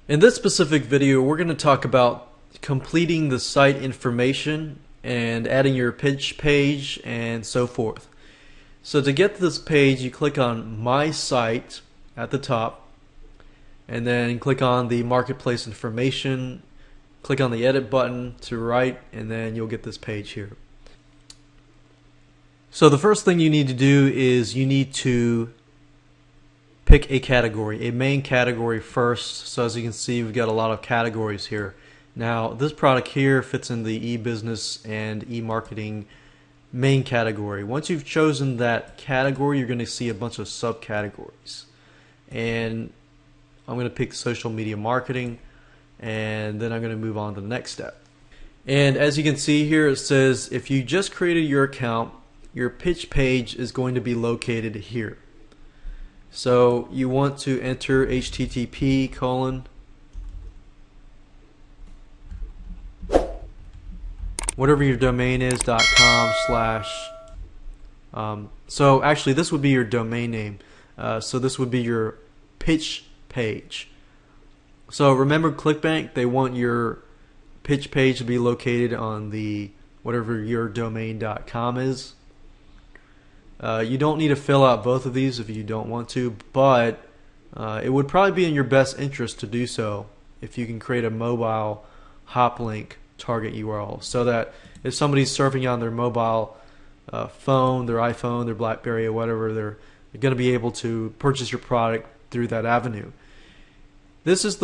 In this specific video, we're going to talk about completing the site information and adding your pitch page and so forth. So to get to this page, you click on My Site at the top, and then click on the marketplace information, click on the edit button to right, and then you'll get this page here. So the first thing you need to do is you need to pick a category, a main category first. So as you can see, we've got a lot of categories here. Now this product here fits in the e-business and e-marketing main category. Once you've chosen that category, you're going to see a bunch of subcategories. And I'm going to pick social media marketing, and then I'm going to move on to the next step. And as you can see here, it says if you just created your account, your pitch page is going to be located here. So you want to enter http colon whatever your domain is .com slash so actually this would be your domain name, so this would be your pitch page. So remember, Clickbank, they want your pitch page to be located on the whatever your domain.com is. You don't need to fill out both of these if you don't want to, but it would probably be in your best interest to do so if you can create a mobile hop link target URL, so that if somebody's surfing on their mobile phone, their iPhone, their BlackBerry, or whatever, they're going to be able to purchase your product through that avenue. This is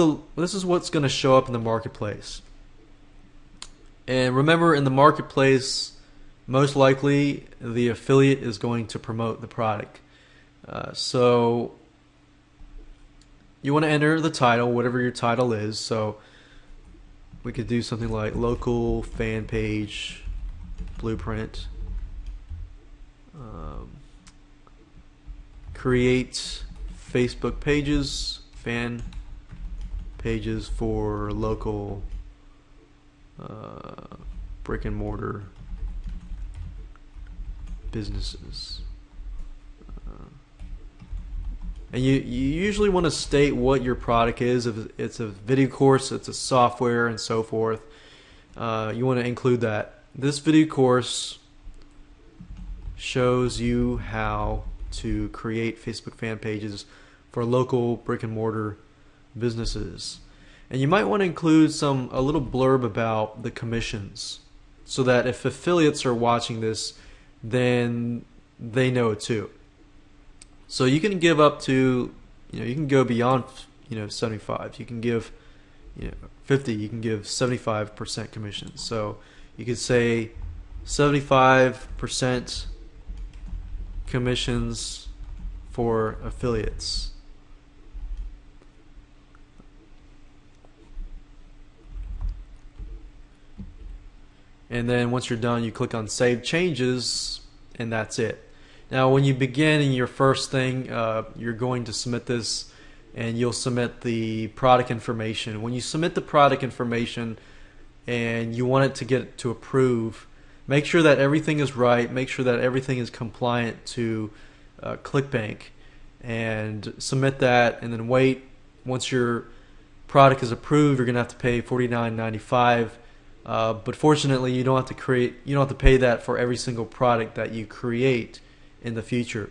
what's going to show up in the marketplace. And remember, in the marketplace, most likely the affiliate is going to promote the product. So you want to enter the title, whatever your title is. So we could do something like local fan page blueprint. Create Facebook pages, fan pages for local brick and mortar businesses. And you usually want to state what your product is. If it's a video course, it's a software, and so forth. You want to include that. This video course shows you how to create Facebook fan pages for local brick and mortar businesses. And you might want to include a little blurb about the commissions, so that if affiliates are watching this, then they know it too. So you can give up to, you can go beyond, 75. You can give, 50. You can give 75% commissions. So you could say 75% commissions for affiliates. And then once you're done, you click on Save Changes, and that's it. Now when you begin in your first thing, you're going to submit this, and you'll submit the product information. When you submit the product information and you want it to get to approve, make sure that everything is right, make sure that everything is compliant to Clickbank, and submit that, and then wait. Once your product is approved, you're going to have to pay $49.95. But fortunately, you don't have to pay that for every single product that you create in the future.